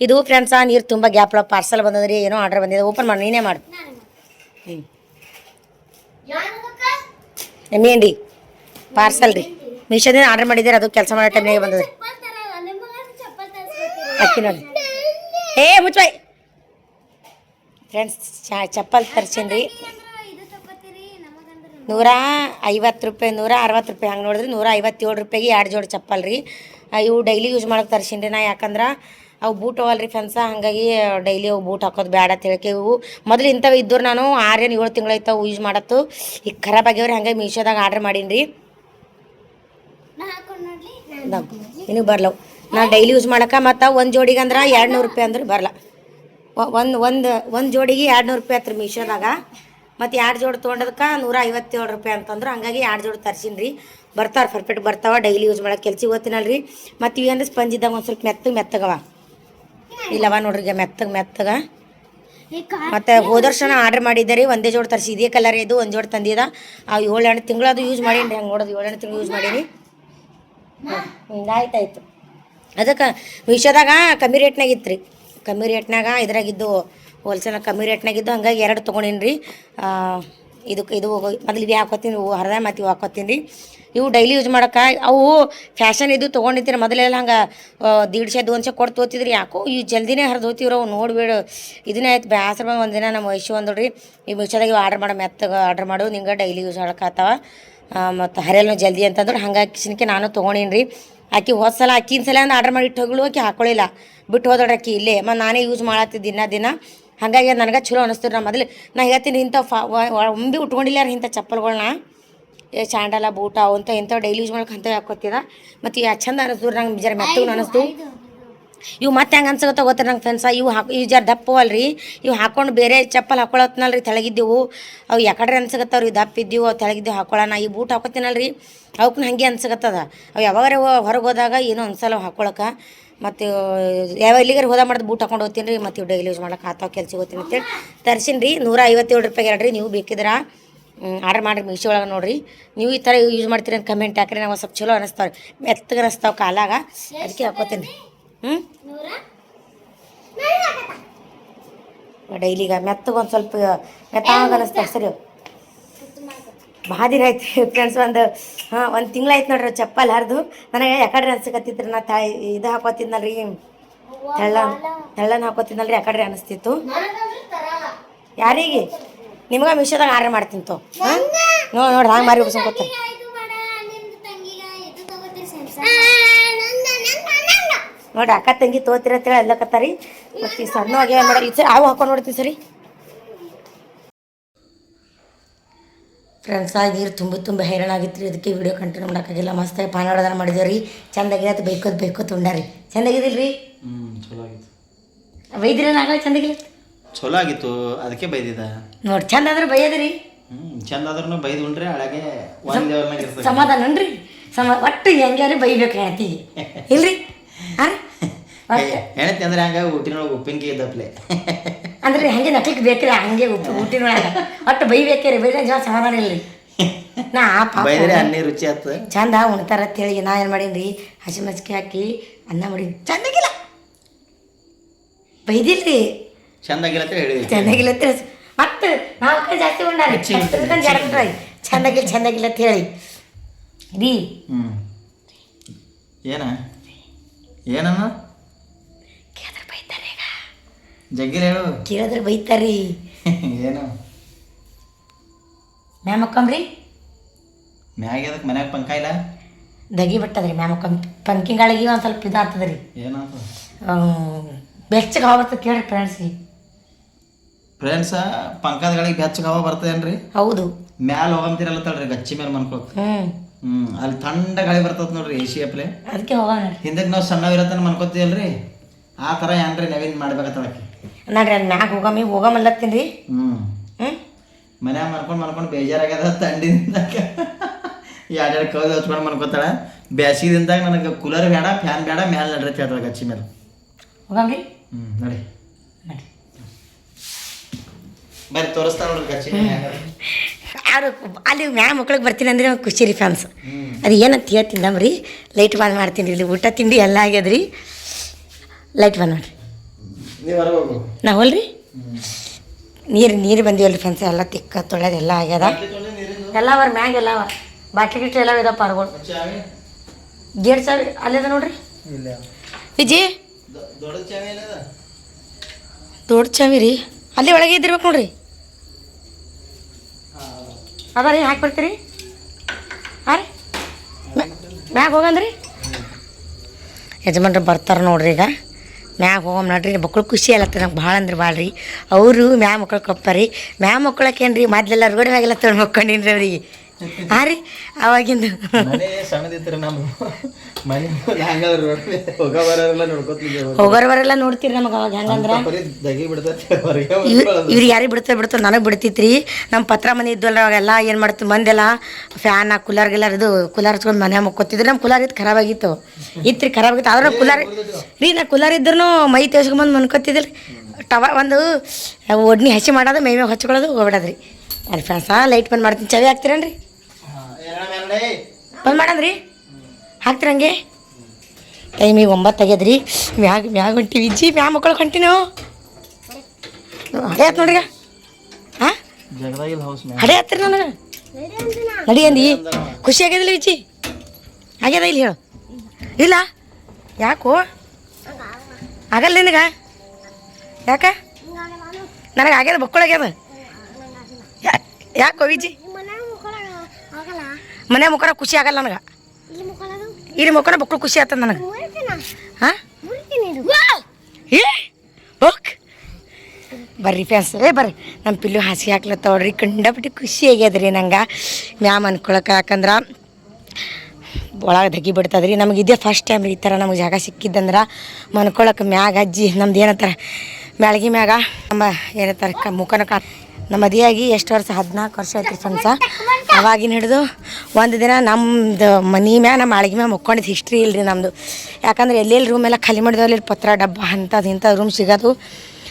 ಇದು ಫ್ರೆಂಡ್ಸ ನೀರು ತುಂಬ ಗ್ಯಾಪ್ ಪಾರ್ಸಲ್ ಬಂದದ್ರಿ ಏನೋ ಆರ್ಡರ್ ಬಂದಿದೆ ಓಪನ್ ಮಾಡಿ ನೀನೇ ಮಾಡು. ಮೇಂಡಿ ಪಾರ್ಸಲ್ ರೀ ಮೀಶೋದಿಂದ ಆರ್ಡರ್ ಮಾಡಿದ್ದೀರಿ ಅದು ಕೆಲಸ ಮಾಡೋ ಟೈಮ್ನಾಗೆ ಬಂದದ್ರಿ. ಅಕ್ಕಿ ನೋಡಿ ಮುಚ್ಚಾಯ್ ಫ್ರೆಂಡ್ಸ್ ಚಪ್ಪಲ್ ತರ್ಸೀನಿ 150 ರೂಪಾಯಿ 160 ರೂಪಾಯಿ ಹಂಗೆ ನೋಡಿದ್ರಿ 157 ರೂಪಾಯಿಗೆ 2 ಜೋಡಿ ಚಪ್ಪಲ್ ರೀ. ಇವು ಡೈಲಿ ಯೂಸ್ ಮಾಡೋಕೆ ತರ್ಸೀನಿ ನಾ ಯಾಕಂದ್ರೆ ಅವು ಬೂಟ್ ಅವಲ್ರಿ ಫ್ರೆಂಡ್ಸ ಹಾಗಾಗಿ ಡೈಲಿ ಅವು ಬೂಟ್ ಹಾಕೋದು ಬೇಡ ಅಂತ ಹೇಳಕ್ಕೆ ಇವು ಮೊದಲು ಇಂಥವು ಇದ್ದವ್ರು ನಾನು 6-7 ತಿಂಗಳಾಯ್ತವು ಯೂಸ್ ಮಾಡತ್ತು ಈಗ ಖರಾಬ್ ಆಗ್ಯಾವ್ರಿ ಹಂಗಾಗಿ ಮೀಶೋದಾಗ ಆರ್ಡ್ರ್ ಮಾಡೀನಿ ರೀ. ನಿನಗೆ ಬರ್ಲವು ನಾನು ಡೈಲಿ ಯೂಸ್ ಮಾಡಕ್ಕೆ ಮತ್ತು ಒಂದು ಜೋಡಿಗೆ ಅಂದ್ರೆ 200 ರೂಪಾಯಿ ಅಂದ್ರೆ ಬರಲ್ಲ ಒಂದು ಜೋಡಿಗೆ 200 ರೂಪಾಯಿ ಆತ್ರಿ ಮೀಶೋದಾಗ ಮತ್ತು 2 ಜೋಡಿ ತೊಗೊಂಡದಕ್ಕೆ 157 ರೂಪಾಯಿ ಅಂತಂದ್ರೆ ಹಂಗಾಗಿ 2 ಜೋಡಿ ತರ್ಸೀನಿ ರೀ. ಬರ್ತಾವೆ ಪರ್ಫೆಕ್ಟ್ ಬರ್ತಾವೆ ಡೈಲಿ ಯೂಸ್ ಮಾಡೋಕೆ ಕೆಲ್ಸಿಗೆ ಓದ್ತೀನಲ್ರಿ. ಮತ್ತು ಇವೇನು ಸ್ಪಂಜ್ ಇದ್ದಾಗ ಒಂದು ಸ್ವಲ್ಪ ಮೆತ್ತಗವ ಇಲ್ಲವ ನೋಡ್ರಿ ಈಗ ಮೆತ್ತಗ ಮತ್ತು ಹೋದ ವರ್ಷ ಆರ್ಡ್ರ್ ಮಾಡಿದ್ದೆ ರೀ ಒಂದೇ ಜೋಡಿ ತರಿಸಿ ಇದೇ ಕಲರ್ ಇದು ಒಂದು ಜೋಡಿ ತಂದಿದ ಆ 7-8 ತಿಂಗಳು ಅದು ಯೂಸ್ ಮಾಡೀನಿ ರೀ. ಹಂಗೆ ನೋಡೋದು 7-8 ತಿಂಗಳು ಯೂಸ್ ಮಾಡೀನಿ. ಆಯ್ತಾಯ್ತು ಅದಕ್ಕೆ ಮೀಶೋದಾಗ ಕಮ್ಮಿ ರೇಟ್ನಾಗ ಇತ್ತು ರೀ ಕಮ್ಮಿ ರೇಟ್ನಾಗ ಇದ್ರಾಗಿದ್ದು ಹೋಲ್ಸೇಲ್ ಕಮ್ಮಿ ರೇಟ್ನಾಗಿದ್ದು ಹಂಗಾಗಿ 2 ತೊಗೊಂಡೀನಿ ರೀ. ಇದು ಮೊದಲು ಇವು ಹಾಕೋತೀನಿ ಹರಿದ ಮತ್ತು ಇವು ಹಾಕೋತೀನಿ ರೀ. ಇವು ಡೈಲಿ ಯೂಸ್ ಮಾಡೋಕೆ ಅವು ಫ್ಯಾಷನ್ ಇದು ತೊಗೊಂಡಿರ್ತೀರಿ ಮೊದಲೆಲ್ಲ ಹಂಗೆ 150-200 ಕೊಟ್ಟು ತೋತಿದ್ರಿ ಯಾಕೋ ಈ ಜಲ್ದಿನೇ ಹರಿದು ಹೋಗ್ತಿವ್ರು ಅವು ನೋಡ್ಬೇಡು ಇದನ್ನೇ ಆಯ್ತು ಬ್ಯಾಸರ ಬಂದು ಒಂದಿನ ನಮ್ಮ ವಯಸ್ಸು ಅಂದ್ರಿ ಈ ಮೀಶೋದಾಗ ಇವು ಆರ್ಡ್ರ್ ಮಾಡು ನಿಂಗೆ ಡೈಲಿ ಯೂಸ್ ಮಾಡೋಕ್ಕಾಗ್ತಾವ ಮತ್ತು ಹರಿಯಲ್ಲ ಜಲ್ದಿ ಅಂತಂದ್ರೆ ಹಂಗಾಗಿ ಕಿಸಿನಕ್ಕೆ ನಾನು ತೊಗೊಂಡೀನಿ ರೀ. ಆಕಿ ಹೋದ ಸಲ ಅಕ್ಕಿನ ಸಲ ಅಂದ್ರೆ ಆರ್ಡ್ರ್ ಮಾಡಿ ಇಟ್ಟು ಹೋಗ್ಲು ಆಕಿ ಹಾಕೊಳ್ಳಿಲ್ಲ ಬಿಟ್ಟು ಹೋದೋಡ್ರಿ ಆಕಿ ಇಲ್ಲೇ ಮತ್ತು ನಾನೇ ಯೂಸ್ ಮಾಡತ್ತಿದ್ದೆ ದಿನ ಹಾಗಾಗಿ ನನಗೆ ಚಲೋ ಅನಿಸ್ತೀರಿ. ನಾ ಮೊದಲು ನಾ ಹೇಳ್ತೀನಿ ಇಂಥ ಒಮ್ಮೆ ಉಟ್ಕೊಂಡಿಲ್ಲ ಇಂಥ ಚಪ್ಪಲ್ಗಳ್ನ ಚಾಂಡಲ ಬೂಟ ಅವಂಥ ಇಂಥವು ಡೈಲಿ ಯೂಸ್ ಮಾಡೋಕೆ ಅಂಥವು ಹಾಕೋತಿದ ಮತ್ತು ಇವು ಚಂದ ಅನಿಸ್ತು ನಂಗೆ ಜರ ಮೆತ್ತಗೂ ಅನಿಸ್ತು. ಇವು ಮತ್ತೆ ಹೆಂಗೆ ಅನ್ಸಕತ್ತ ಗೊತ್ತಾರೆ ನಂಗೆ ಫ್ರೆಂಡ್ಸ ಇವು ಜರ ದಪ್ಪ ಅಲ್ರಿ ಇವು ಹಾಕೊಂಡು ಬೇರೆ ಚಪ್ಪಲ್ ಹಾಕೊಳತ್ನಲ್ರಿ ತೆಳಗಿದ್ದೆವು ಅವು ಯಾಕಡ್ರೆ ಅನ್ಸಕತ್ತವ್ರಿ ದಪ್ಪ ಇದ್ದೀವು ಅವು ತೆಳಗಿದ್ದೆವು ಹಾಕೊಳ್ಳೋಣ ಈ ಬೂಟ್ ಹಾಕೋತೀನಲ್ರಿ ಅವಕ್ಕೂ ಹಾಗೆ ಅನ್ಸಕತ್ತದ ಅವು ಯಾವಾಗಾರ ಹೊರಗೆ ಹೋದಾಗ ಏನೋ ಅನ್ಸಲ್ಲ ಹಾಕೊಳಕ್ಕೆ ಮತ್ತು ಯಾವ ಎಲ್ಲಿಗಾರ ಹೋದ ಮಾಡಿದ್ ಬೂಟ್ ಹಾಕೊಂಡು ಹೋಗ್ತೀನಿ ರೀ ಮತ್ತು ಇವು ಡೈಲಿ ಯೂಸ್ ಮಾಡೋಕೆ ಆತಾವ ಕೆಲ್ಸಕ್ಕೆ ಹೋಗ್ತೀನಿ ಅಂತೇಳಿ ತರ್ಸೀನಿ ರೀ. 157 ರೂಪಾಯಿಗೆ ಹೇಳ್ರಿ ನೀವು ಬೇಕಿದ್ರೆ ಆರ್ಡರ್ ಮಾಡಿರಿ ಮೀಶೋ ಒಳಗೆ ನೋಡಿರಿ. ನೀವು ಈ ಥರ ಯೂಸ್ ಮಾಡ್ತೀರಿ ಅಂತ ಕಮೆಂಟ್ ಹಾಕ್ರಿ. ನಾವು ಸ್ವಲ್ಪ ಚಲೋ ಅನ್ನಿಸ್ತಾವೆ, ಮೆತ್ತಗೆ ಅನ್ನಿಸ್ತಾವೆ ಕಾಲಾಗ, ಅದಕ್ಕೆ ಹಾಕೋತೀನಿ. ಡೈಲಿಗ ಮೆತ್ತಗೆ ಒಂದು ಸ್ವಲ್ಪ ಮೆತ್ತಾಗ ಅನ್ನಿಸ್ತಾವೆ. ಸರಿ, ಭಾಳ ದಿನ ಆಯ್ತು ಫ್ರೆಂಡ್ಸ್, ಒಂದು ತಿಂಗಳಾಯ್ತು ನೋಡ್ರಿ ಚಪ್ಪಲ್ ಹರಿದು. ನನಗೆ ಯಾಕಡ್ರಿ ಅನ್ಸಕತ್ತಿದ್ರು, ನಾ ಇದು ಹಾಕೋತಿದ್ನಲ್ರಿ, ತೆಳ್ಳನ ಹಾಕೋತಿದ್ನಲ್ರಿ, ಯಾಕಡ್ರಿ ಅನಿಸ್ತಿತ್ತು. ಯಾರಿಗೆ? ನಿಮ್ಗೆ ಮೀಶೋದಾಗ ಆರ್ಡರ್ ಮಾಡ್ತೀನಿ ತೋ. ನೋಡಿ ಹಂಗೆ ಮಾರಿ ಉಬ್ಸ್ಕೊತ ನೋಡ್ರಿ, ಅಕ್ಕ ತಂಗಿ ತೋತಿರತ್ತೇಳಿ ಅಲ್ಲಕತ್ತಾರಿ. ಮತ್ತು ಈ ಸಣ್ಣ ಹೋಗಿ ಏನು ಮಾಡೋದು, ಸರಿ ಅವು ಹಾಕೊಂಡು ನೋಡ್ತೀವಿ. ಸರಿ ಫ್ರೆಂಡ್ಸ್, ನೀರು ತುಂಬ ಹೈರಾಣ ಆಗಿತ್ತು ರೀ, ಅದಕ್ಕೆ ವಿಡಿಯೋ ಕಂಟಿನ್ಯೂ ಮಾಡೋಕ್ಕಾಗಿಲ್ಲ. ಮಸ್ತಾಗಿ ಪಾನಾಡೋದನ್ನ ಮಾಡಿದೇವೆ ರೀ, ಚಂದಾಗಿ ಅದು ಬೈಕೋದು ಉಂಡಾರಿ. ಚಂದಾಗಿದಿಲ್ಲ ರೀ? ಚಲೋ ಆಗಿತ್ತು. ಬೈದಿರ ನಾಗ ಚಂದಾಗಿಲ್ಲ? ಚಲೋ ಆಗಿತ್ತು, ಅದಕ್ಕೆ ಬೈದಿದ ನೋಡಿ. ಚಂದ ಆದ್ರೆ ಬೈಯದ್ರಿ, ಚಂದ ಆದ್ರೂ ಬೈದು ಉಂಡ್ರೆ ಅಳಗೆ ಸಮಾಧಾನನ್ರಿ. ಒಟ್ಟು ಹೆಂಗ್ಯಾರಿ ಬೈಬೇಕು ಹೆಣ್ತಿಗೆ, ಇಲ್ರಿ? ಹೆಣತಿ ಅಂದ್ರೆ ಹಂಗ ಊಟಿನೊಳಗೆ ಉಪ್ಪಿನಕಾಯಿ ಇದ್ದಪ್ಲೆ ಅಂದ್ರೆ ಹಂಗೆ ನಕ್ಲಿಕ್ಕೆ ಬೇಕ್ರಿ, ಹಂಗೆ ಊಟಿನೊಳಗೆ ಒಟ್ಟು ಬೈಬೇಕ್ರಿ. ಬೈದ ಜೀವ ಸಮಾಧಾನ ಇಲ್ರಿ. ನಾ ಬೈದ್ರೆ ಅನ್ನಿ ರುಚಿ ಆಯ್ತು, ಚಂದ ಉಣ್ತಾರ ಅಂತೇಳಿ ನಾ ಏನು ಮಾಡೀನಿ, ಹಸಿಮೆಣಸಿಗೆ ಹಾಕಿ ಅನ್ನ ಮಾಡೀನಿ. ಚಂದಾಗಿಲ್ಲ, ಬೈದಿಲ್ರಿ, ಚಂದಾಗಿಲ್ಲ ಅಂತ ಹೇಳಿ. ಚಂದಾಗಿಲ್ಲ ಅಂತ ಮತ್ತೆ ನಾವು ಜಾಸ್ತಿ ಉಂಡಾರಿ, ಚಂದಾಗಿಲ್ಲ ಅಂತ ಹೇಳಿ ರೀ. ಏನಮ್ಮ ಕೇಳಿದ್ರೆ ಬೈತಾರೆ, ಈಗ ಜಗ್ಗಿರ ಹೇಳು. ಕೇಳಿದ್ರೆ ಬೈತಾರ್ರಿ. ಏನು ಮ್ಯಾಮ್ ಮಕ್ಕಂಬ್ರಿ? ಮ್ಯಾಗ ಅದಕ್ಕೆ ಮನ್ಯಾಗ ಪಂಕ ಇಲ್ಲ, ದಗಿ ಬಿಟ್ಟದ್ರಿ ಮ್ಯಾಮ್ ಪಂಕಿಂಗಳಿಗೆ ಒಂದು ಸ್ವಲ್ಪ ಇದಾಗ್ತದ್ರಿ. ಏನಂತ ಬೆಚ್ಚಗೆ ಹವಾ ಬರ್ತದೆ ಕೇಳ್ರಿ ಫ್ರೆಂಡ್ಸ್ಗೆ. ಪಂಕದಗಳಿಗೆ ಬೆಚ್ಚಗೆ ಹವಾ ಬರ್ತದೇನ್ರಿ? ಹೌದು. ಮ್ಯಾಲ ಹೋಗಂತೀರಲ್ಲ ತಳ್ರಿ, ಗಚ್ಚಿ ಮೇಲೆ ಮನ್ಕೋತ. ಅಲ್ಲಿ ಥಂಡ ಗಾಳಿ ಬರ್ತದ ನೋಡ್ರಿ, ಎ ಸಿ ಅಪ್ಲೆ. ಅದಕ್ಕೆ ಹೋಗೋಣ. ಹಿಂದಕ್ಕೆ ನಾವು ಸಣ್ಣವಿರತ್ತನ ಮನ್ಕೋತೀವಲ್ರಿ, ಆ ಥರ ಏನ್ರಿ ನಾವೇನು ಮಾಡ್ಬೇಕತ್ತಳಕ್ಕೆ ನೋಡ್ರಿ. ಅಲ್ಲಿ ಮ್ಯಾಗ ಹೋಗಮಲ್ಲತ್ತೀನಿ ರೀ. ಮನ್ಯಾಗ ಮನ್ಕೊಂಡು ಬೇಜಾರಾಗ್ಯದ ಥಂಡಿದಿಂದ. ಎರಡೆರಡು ಕೌದು ಹಚ್ಕೊಂಡು ಮನ್ಕೋತಾಳ. ಬ್ಯಾಸಿಗಿದಿಂದಾಗ ನನಗೆ ಕೂಲರ್ ಬೇಡ, ಫ್ಯಾನ್ ಬೇಡ, ಮ್ಯಾಲೆ ನಡ್ರಿ ಹೇಳ್ತಾಳೆ ಗಚ್ಚಿ ಮೇಲೆ. ಹೋಗಮ್ರಿ? ನೋಡಿ ಬರ್ರಿ, ತೋರಿಸ್ತಾ ನೋಡ್ರಿ ಗಚ್ಚಿ. ಯಾರು ಅಲ್ಲಿ ಮ್ಯಾಮ್ ಮಕ್ಳಿಗೆ ಬರ್ತೀನಿ ಅಂದ್ರೆ ಖುಷಿ ರೀ ಫ್ಯಾನ್ಸ್. ಅದು ಏನಂತ ಹೇಳ್ತೀನಿ ರೀ, ಲೈಟ್ ಬಂದ್ ಮಾಡ್ತೀನಿ ರೀ. ಇಲ್ಲಿ ಊಟ ತಿಂಡಿ ಎಲ್ಲ ಆಗ್ಯದ್ರಿ, ಲೈಟ್ ಬಂದ್ ಮಾಡ್ರಿ. ನಾವು ಅಲ್ರಿ ನೀರು ಬಂದಿವಲ್ರಿ ಫ್ರೆಂಡ್ಸ್, ಎಲ್ಲ ತಿಕ್ಕ ತೊಳೆದು ಎಲ್ಲ ಆಗ್ಯದ. ಎಲ್ಲ ಅವ್ರ ಮ್ಯಾಗ ಎಲ್ಲ ಬಾಟ್ಲಿ ಗಿಟ್ಲಿ ಎಲ್ಲ ಇದಾವ ಪಾರ್ಗಳು. ಗೇಟ್ ಚಾವಿ ಅಲ್ಲಿದ ನೋಡ್ರಿ ವಿಜಿ, ದೊಡ್ಡ ಚಾವಿ ರೀ, ಅಲ್ಲಿ ಒಳಗೆ ಇದ್ದಿರ್ಬೇಕು ನೋಡ್ರಿ. ಅದ ರೀ, ಹಾಕಿ ಬರ್ತೀರಿ? ಹಾಂ ರೀ, ಮ್ಯಾಗ ಹೋಗಂದ್ರಿ. ಯಜಮಾನ್ರು ಬರ್ತಾರೆ ನೋಡ್ರಿ. ಈಗ ಮ್ಯಾಗ ಹೋಗಮ್ ನೋಡ್ರಿ. ಮಕ್ಳು ಖುಷಿ ಆಗತ್ತೆ ನಂಗೆ ಭಾಳ ಅಂದ್ರೆ ಭಾಳ ರೀ. ಅವರು ಮ್ಯಾಗ ಮಕ್ಳು ಕೊಪ್ಪಾರಿ. ಮ್ಯಾಗ ಮಕ್ಳಕ್ಕೇನು ರೀ, ಮೊದಲೆಲ್ಲ ರೋಡ್ ಮ್ಯಾಗೆಲ್ಲ ತೊಗೊಂಡು ಮಕ್ಕೊಂಡಿನ್ರಿ ಅವ್ರಿಗೆ. ಹಾಂ ರೀ, ಅವಾಗಿಂದು ಸಣ್ಣದಿತ್ತು ನಮ್ಮ ಮನೆ ಹೋಗೋರ್ವರೆಲ್ಲ ನೋಡ್ತೀರಿ ನಮಗೆ. ಅವಾಗ ಹೆಂಗಂದ್ರೆ ಇವ್ರಿಗೆ ಯಾರಿಗೆ ಬಿಡ್ತೋ ನನಗೆ ಬಿಡ್ತಿತ್ತು ರೀ. ನಮ್ಮ ಪತ್ರ ಮನೆ ಇದ್ವಲ್ಲ, ಅವಾಗೆಲ್ಲ ಏನು ಮಾಡ್ತೀವಿ ಮಂದೆಲ್ಲ ಫ್ಯಾನ್ ಕೂಲರ್ಗೆಲ್ಲ ಇದು ಕೂಲರ್ ಹಚ್ಕೊಂಡು ಮನೆ ಮುಕ್ಕೋತಿದ್ರು. ನಮ್ಮ ಕೂಲರ್ ಇತ್ತು ಖರಾಬಾಗಿತ್ತು ರೀ, ಖರಾಬಾಗಿತ್ತು. ಆದ್ರೆ ಕೂಲರ್ ರೀ, ನಾ ಕೂಲರ್ ಇದ್ರೂ ಮೈ ತೇಸ್ಕೊಂಬಂದು ಮನ್ಕೋತಿದ್ದಿಲ್ಲ. ಒಂದು ಒಡ್ನಿ ಹಸಿ ಮಾಡೋದು, ಮೈ ಮ್ಯಾಗ ಹಚ್ಕೊಳ್ಳೋದು ಹೋಗ್ಬಿಡೋದ್ರಿ. ಅಲ್ಲಿ ಫ್ಯಾನ್ಸ ಲೈಟ್ ಬಂದ್ ಮಾಡ್ತೀನಿ. ಚಾವಿ ಹಾಕ್ತೀರೇನ್ರಿ? ಬಂದ್ ಮಾಡಂದ್ರಿ, ಹಾಕ್ತಿರಂಗೆ. ಟೈಮಿಗೆ 9 ಆಗ್ಯದ್ರಿ. ಮ್ಯಾಗ ಹೊಂಟಿವಿ ವಿಜ್ಜಿ, ಮ್ಯಾಗ ಮಕ್ಕಳು ಹೊಂಟಿವಿ ನಾವು. ಹಡೆ ಆಯ್ತು ನೋಡ್ರಿ. ಹಾಂ ಹಡೆ ಹತ್ತಿರ ನನಗೆ ನಡಿ ಅಂದಿ. ಖುಷಿ ಆಗ್ಯದಿಲ್ಲ ವಿಜ್ಜಿ? ಆಗ್ಯದ ಇಲ್ಲಿ ಹೇಳು. ಇಲ್ಲ ಯಾಕೋ ಆಗಲ್ಲ ನಿನಗೆ? ಯಾಕ? ನನಗೆ ಆಗ್ಯದ, ಬಕ್ಕಳಾಗ್ಯದ. ಯಾಕೋ ವಿಜಿ? ಮನೆ ಮುಖರ ಖುಷಿ ಆಗಲ್ಲ ನನಗೆ. ಇಲ್ಲಿ ಮುಖನ ಬಕ್ಕಳು ಖುಷಿ ಆಗ್ತದೆ ನನಗೆ. ಹಾಂ ಓಕೆ ಬರ್ರಿ ಫ್ಯಾನ್ಸ್, ಬರ್ರಿ. ನಮ್ಮ ಪಿಲ್ಲು ಹಾಸಿಗೆ ಹಾಕ್ಲತ್ತವ್ರಿ. ಕಂಡಪಟ್ಟಿ ಖುಷಿ ಆಗ್ಯದ್ರಿ ನಂಗೆ ಮ್ಯಾಮ್ ಅನ್ಕೊಳಕ್ಕೆ. ಯಾಕಂದ್ರೆ ಒಳಗೆ ದಗಿ ಬಿಡ್ತದ್ರಿ. ನಮಗೆ ಇದೇ ಫಸ್ಟ್ ಟೈಮ್ ರೀ ಈ ಥರ ನಮಗೆ ಜಾಗ ಸಿಕ್ಕಿದ್ದಂದ್ರೆ ಮನ್ಕೊಳಕ್ಕೆ. ಮ್ಯಾಗ ಅಜ್ಜಿ ನಮ್ದು ಏನಂತಾರೆ ಮ್ಯಾಳ್ಗಿ ಮ್ಯಾಗ ನಮ್ಮ ಏನಂತಾರೆ ಮುಖನ ನಮ್ಮ ಮದುವೆಯಾಗಿ ಎಷ್ಟು ವರ್ಷ? 14 ವರ್ಷ ಆಯ್ತು ಫ್ರೆಂಡ್ಸ. ಅವಾಗಿನ ಹಿಡಿದು ಒಂದು ದಿನ ನಮ್ಮದು ಮನೆ ಮ್ಯಾಗ ನಮ್ಮ ಮಾಳಿಗೆ ಮ್ಯಾಗ ಮುಕ್ಕೊಂಡಿದ್ದು ಹಿಸ್ಟ್ರಿ ಇಲ್ಲರಿ ನಮ್ಮದು. ಯಾಕಂದ್ರೆ ಎಲ್ಲೆಲ್ಲಿ ರೂಮ್ ಎಲ್ಲ ಖಾಲಿ ಮಾಡಿದವಲ್ಲಿ ಪತ್ರ ಡಬ್ಬ ಅಂಥದ್ದು ಇಂಥದ್ದು ರೂಮ್ ಸಿಗೋದು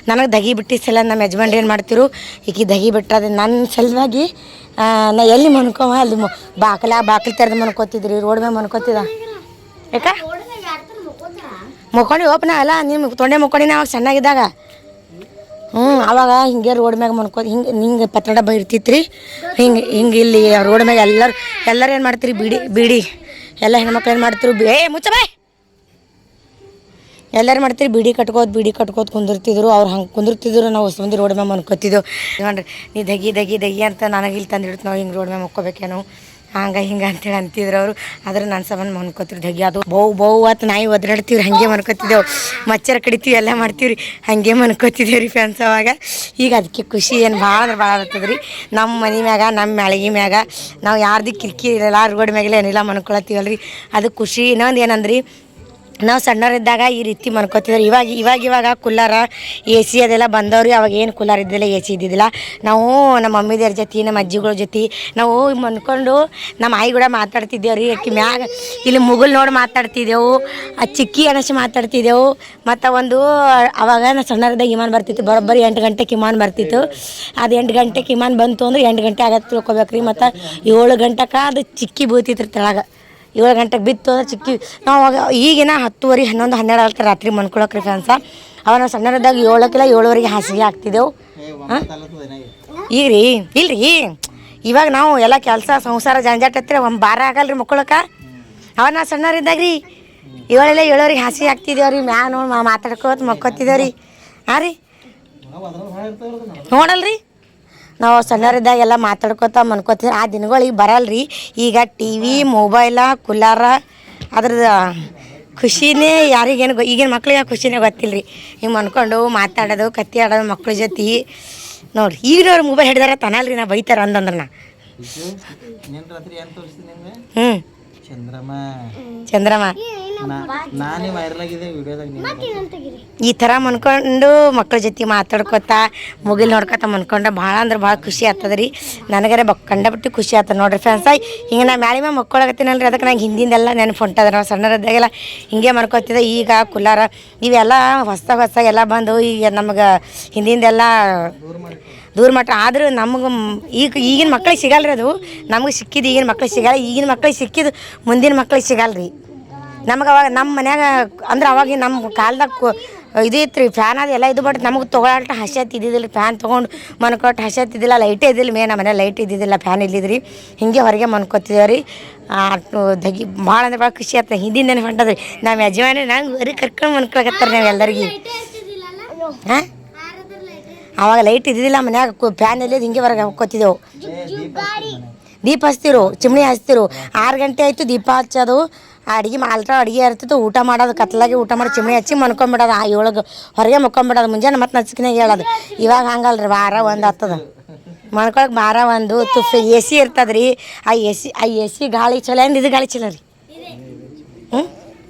ನನಗೆ ದಗಿ ಬಿಟ್ಟಿಸಲ್ಲ ನಮ್ಮ ಯಜಮಾನ್ರು ಏನು ಮಾಡ್ತಿರು ಈಗ ದಗಿ ಬಿಟ್ಟದ ನನ್ನ ಸಲುವಾಗಿ ನಾ ಎಲ್ಲಿ ಮನ್ಕೊ ಅಲ್ಲಿ ಬಾಕಲು ತೆರೆದು ಮನ್ಕೋತಿದ್ರಿ ರೋಡ್ ಮೇಲೆ ಮನ್ಕೋತಿದ ಯಾಕ ಮುಕ್ಕೊಂಡು ಓಪನ ಅಲ್ಲ ನಿಮ್ಮ ತೊಂಡೆ ಮುಕ್ಕೊಂಡಿನ ಅವಾಗ ಸಣ್ಣಾಗಿದ್ದಾಗ ಅವಾಗ ಹಿಂಗೆ ರೋಡ್ ಮ್ಯಾಗ ಹಿಂಗೆ ಪತ್ರ ಡಬ್ಬ ಇರ್ತಿತ್ತು ರೀ ಹಿಂಗೆ ಇಲ್ಲಿ ರೋಡ್ ಮ್ಯಾಗ ಎಲ್ಲರೂ ಏನು ಮಾಡ್ತೀರಿ ಬೀಡಿ ಎಲ್ಲ ಹೆಣ್ಮಕ್ಳು ಏನು ಮಾಡ್ತಿರು ಮುಚ್ಚ ಬಾಯ್ ಎಲ್ಲರೂ ಮಾಡ್ತೀರಿ ಬೀಡಿ ಕಟ್ಕೋತ ಕುಂದಿರ್ತಿದ್ರು ಅವ್ರು ಹಂಗೆ ಕುಂದಿರ್ತಿದ್ರು ನಾವು ಹೊಸ ಮಂದಿ ರೋಡ್ ಮ್ಯಾಗ ಮನ್ಕೋತಿದ್ದೆವು ನೋಡ್ರಿ ನೀ ದಗಿ ಅಂತ ನನಗೆ ಇಲ್ಲಿ ತಂದಿಡ್ತು ನಾವು ಹಿಂಗೆ ರೋಡ್ ಮ್ಯಾಗ ಮಕ್ಕೋಬೇಕೇನೋ ಹಿಂಗೆ ಅಂತೇಳಿ ಅಂತಿದ್ರು ಅವರು ಆದ್ರೆ ನನ್ನ ಸಂಬಂಧ ಮನ್ಕೋತಿರು ದಗಿ ಅದು ಬೌ ಆತು ನಾಯಿ ಒದ್ರಾಡ್ತೀವಿ ಹಾಗೆ ಮನ್ಕೋತಿದ್ದೆವು ಮಚ್ಚರ ಕಡಿತೀವಿ ಎಲ್ಲ ಮಾಡ್ತೀವಿ ಹಾಗೆ ಮನ್ಕೋತಿದ್ದೇವೆ ರೀ ಫ್ರೆಂಡ್ಸ್ ಅವಾಗ ಈಗ ಅದಕ್ಕೆ ಖುಷಿ ಏನು ಭಾಳ ಅಂದ್ರೆ ಭಾಳ ಆಗ್ತದೆ ರೀ ನಮ್ಮ ಮನೆ ಮ್ಯಾಗ ನಮ್ಮ ಮ್ಯಾಳಿಗೆ ಮ್ಯಾಗ ನಾವು ಯಾರ್ದು ಕಿರಿಕಿರಿ ಇರಲ್ಲ ರೋಡ್ ಮ್ಯಾಗೆಲ್ಲ ಏನಿಲ್ಲ ಮನ್ಕೊಳತ್ತೀವಲ್ಲ ರೀ ಅದು ಖುಷಿ ಇನ್ನೊಂದು ಏನಂದ್ರಿ ನಾವು ಸಣ್ಣವರಿದ್ದಾಗ ಈ ರೀತಿ ಮನ್ಕೋತಿದ್ರು ಇವಾಗ ಕುಲ್ಲರ ಎ ಸಿ ಅದೆಲ್ಲ ಬಂದವ್ರಿ ಅವಾಗ ಏನು ಕುಲ್ಲರ್ ಇದ್ದಿಲ್ಲ ಎ ಸಿ ಇದ್ದಿದ್ದಿಲ್ಲ ನಾವು ನಮ್ಮ ಮಮ್ಮಿದೇರ ಜೊತೆ ನಮ್ಮ ಅಜ್ಜಿಗಳ ಜೊತೆ ನಾವು ಮನ್ಕೊಂಡು ನಮ್ಮ ಆಯಿ ಕೂಡ ಮಾತಾಡ್ತಿದ್ದೇವೆ ರೀ ಅಕ್ಕಿ ಮ್ಯಾಗ ಇಲ್ಲಿ ಮುಗುಲ್ ನೋಡಿ ಮಾತಾಡ್ತಿದ್ದೆವು ಆ ಚಿಕ್ಕಿ ಅನಸಿ ಮಾತಾಡ್ತಿದ್ದೆವು ಮತ್ತು ಒಂದು ಅವಾಗ ನಾವು ಸಣ್ಣರಿದ್ದಾಗ ವಿಮಾನ ಬರ್ತಿತ್ತು ಬರೋಬ್ಬರಿ 8 ಗಂಟೆಗೆ ವಿಮಾನ ಬರ್ತಿತ್ತು ಅದು 8 ಗಂಟೆಗೆ ವಿಮಾನ ಬಂತು ಅಂದ್ರೆ 8 ಗಂಟೆ ಆಗತ್ತೆ ತಿಳ್ಕೊಬೇಕ್ರಿ ಮತ್ತು 7 ಗಂಟೆಗೆ ಅದು ಚಿಕ್ಕಿ ಬೀಳ್ತಿತ್ತು ತೆಳಗೆ 7 ಗಂಟೆಗೆ ಬಿತ್ತು ಅಂದ್ರೆ ಚಿಕ್ಕಿ ನಾವು ಅವಾಗ ಈಗಿನ 10:30 11 12 ಆಗ್ತಾರೆ ರಾತ್ರಿ ಮನ್ಕೊಳಕ್ರಿ ಫ್ರೆಂಡ್ಸ ಅವಾಗ ನಾವು ಸಣ್ಣರಿದ್ದಾಗ 7:00 ಹಾಸಿಗೆ ಹಾಕ್ತಿದ್ದೆವು ಈಗ ರೀ ಇಲ್ರಿ ಇವಾಗ ನಾವು ಎಲ್ಲ ಕೆಲಸ ಸಂಸಾರ ಜಂಜಾಟ ಹತ್ತಿರ ಒಂದು ಬಾರ ಆಗಲ್ರಿ ಮಕ್ಕೊಳಕ್ಕೆ ಅವಾಗ ನಾವು ಸಣ್ಣರಿದ್ದಾಗ ರೀ 7:00 ಹಾಸಿಗೆ ಹಾಕ್ತಿದ್ದೇವೆ ರೀ ಮ್ಯಾ ನೋಡಿ ಮಾತಾಡ್ಕೋತ ಮಕ್ಕೋತಿದ್ದೇವೆ ರೀ ಹಾಂ ರೀ ನೋಡಲ್ರಿ ನಾವು ಸಣ್ಣರಿದ್ದಾಗ ಎಲ್ಲ ಮಾತಾಡ್ಕೋತ ಮನ್ಕೋತಿದ್ರು ಆ ದಿನಗಳು ಈಗ ಬರಲ್ರಿ ಈಗ ಟಿ ವಿ ಮೊಬೈಲ ಕುಲ್ಲಾರ ಅದ್ರದ್ದು ಖುಷಿನೇ ಯಾರಿಗೇನು ಈಗಿನ ಮಕ್ಳಿಗೆ ಆ ಖುಷಿನೇ ಗೊತ್ತಿಲ್ಲ ರೀ ಹಿಂಗೆ ಮನ್ಕೊಂಡು ಮಾತಾಡೋದು ಕತ್ತಿ ಆಡೋದು ಮಕ್ಳ ಜೊತೆ ನೋಡಿರಿ ಈಗಿನವ್ರು ಮೊಬೈಲ್ ಹಿಡ್ದಾರ ತನಲ್ರಿ ನಾ ಬೈತಾರ ಅಂದಂದ್ರೆ ನಾ ಚಂದ್ರಮ ಈ ಥರ ಮನ್ಕೊಂಡು ಮಕ್ಳ ಜೊತೆ ಮಾತಾಡ್ಕೊತ ಮುಗಿಲ್ ನೋಡ್ಕೊತ ಮನ್ಕೊಂಡ್ರೆ ಭಾಳ ಅಂದ್ರೆ ಭಾಳ ಖುಷಿ ಆಗ್ತದೆ ರೀ ನನಗರೆ ಕಂಡಬಿಟ್ಟು ಖುಷಿ ಆಗ್ತದೆ ನೋಡ್ರಿ ಫ್ರೆಂಡ್ಸ್ ಹಿಂಗೆ ನಾ ಮ್ಯಾಲೆ ಮೇಲೆ ಮಕ್ಕೊಳಕತ್ತೀನಲ್ರಿ ಅದಕ್ಕೆ ನಂಗೆ ಹಿಂದಿಂದೆಲ್ಲ ನೆನಪು ಹೊಂಟದ ನಾವು ಸಣ್ಣರದ್ದಾಗೆಲ್ಲ ಹಿಂಗೆ ಮನ್ಕೋತಿದ್ದೆ ಈಗ ಕುಲ್ಲಾರ ಇವೆಲ್ಲ ಹೊಸ ಎಲ್ಲ ಬಂದು ಈಗ ನಮಗೆ ಹಿಂದಿಂದೆಲ್ಲ ದೂರ ಮಟ್ಟ ಆದರೂ ನಮಗೆ ಈಗಿನ ಮಕ್ಳಿಗೆ ಸಿಗಲ್ರಿ ಅದು ನಮಗೆ ಸಿಕ್ಕಿದ್ದು ಈಗಿನ ಮಕ್ಳಿಗೆ ಸಿಗಲ್ಲ ಈಗಿನ ಮಕ್ಳಿಗೆ ಸಿಕ್ಕಿದ್ದು ಮುಂದಿನ ಮಕ್ಳಿಗೆ ಸಿಗಲ್ರಿ ನಮಗೆ ಅವಾಗ ನಮ್ಮ ಮನ್ಯಾಗ ಅಂದ್ರೆ ಅವಾಗ ನಮ್ಮ ಕಾಲ್ದಾಗ ಇದು ಇತ್ತು ರೀ ಫ್ಯಾನ್ ಅದು ಎಲ್ಲ ಇದು ಬಟ್ ನಮಗೆ ತೊಗೊಳಟ ಹಸೆತ್ ಇದ್ದಿದ್ದಿಲ್ಲ ಫ್ಯಾನ್ ತೊಗೊಂಡು ಮನ್ಕೊಟ್ಟು ಹಸೆತ್ ಇದ್ದಿಲ್ಲ ಲೈಟೇ ಇದ್ದಿಲ್ಲ ನಮ್ಮ ಮನೆ ಲೈಟ್ ಇದ್ದಿದ್ದಿಲ್ಲ ಫ್ಯಾನ್ ಇಲ್ಲಿದ್ರಿ ಹಿಂಗೆ ಹೊರಗೆ ಮನ್ಕೋತಿದ್ದೇವೆ ರೀ ದಗಿ ಭಾಳ ಅಂದ್ರೆ ಭಾಳ ಖುಷಿ ಆಗ್ತದೆ ಹಿಂದಿಂದೇನೆ ಹೊಂಟದ್ರಿ ನಮ್ಮ ಯಜಮಾನಿ ನಂಗೆ ಬರೀ ಕರ್ಕೊಂಡು ಮನ್ಕೊಳಕತ್ತಾರೆ ನಾವು ಎಲ್ಲರಿಗೆ ಹಾಂ ಅವಾಗ ಲೈಟ್ ಇದ್ದಿದ್ದಿಲ್ಲ ಮನ್ಯಾಗ ಫ್ಯಾನ್ ಇಲ್ಲಿದ್ದು ಹಿಂಗೆ ಹೊರಗೆ ಹೋಗ್ಕೋತಿದ್ದೆವು ದೀಪ ಹಚ್ತಿರು ಚಿಮ್ನಿ ಹಚ್ತಿರು 6 ಗಂಟೆ ಆಯಿತು ದೀಪ ಹಚ್ಚೋದು ಅಡುಗೆ ಅಡುಗೆ ಇರ್ತಿತ್ತು ಊಟ ಮಾಡೋದು ಕತ್ಲಾಗಿ ಊಟ ಮಾಡಿ ಚಿಮ್ನಿ ಹಚ್ಚಿ ಮನ್ಕೊಂಬಿಡೋದು 7 ಹೊರಗೆ ಮಕ್ಕೊಂಬಿಡೋದು ಮುಂಜಾನೆ ಮತ್ತೆ ನಚ್ಕಿನಾಗ ಹೇಳೋದು ಇವಾಗ ಹಂಗಲ್ರಿ ವಾರ 1 ಆಗ್ತದ ಮನ್ಕೊಳಕ್ಕೆ ವಾರ 1 ತುಫಿ ಎ ಸಿ ಇರ್ತದ್ರಿ ಆ ಎ ಸಿ ಗಾಳಿ ಚಲೋ ಅಂದ್ರೆ ಇದು ಗಾಳಿ ಚಲೋ ರೀ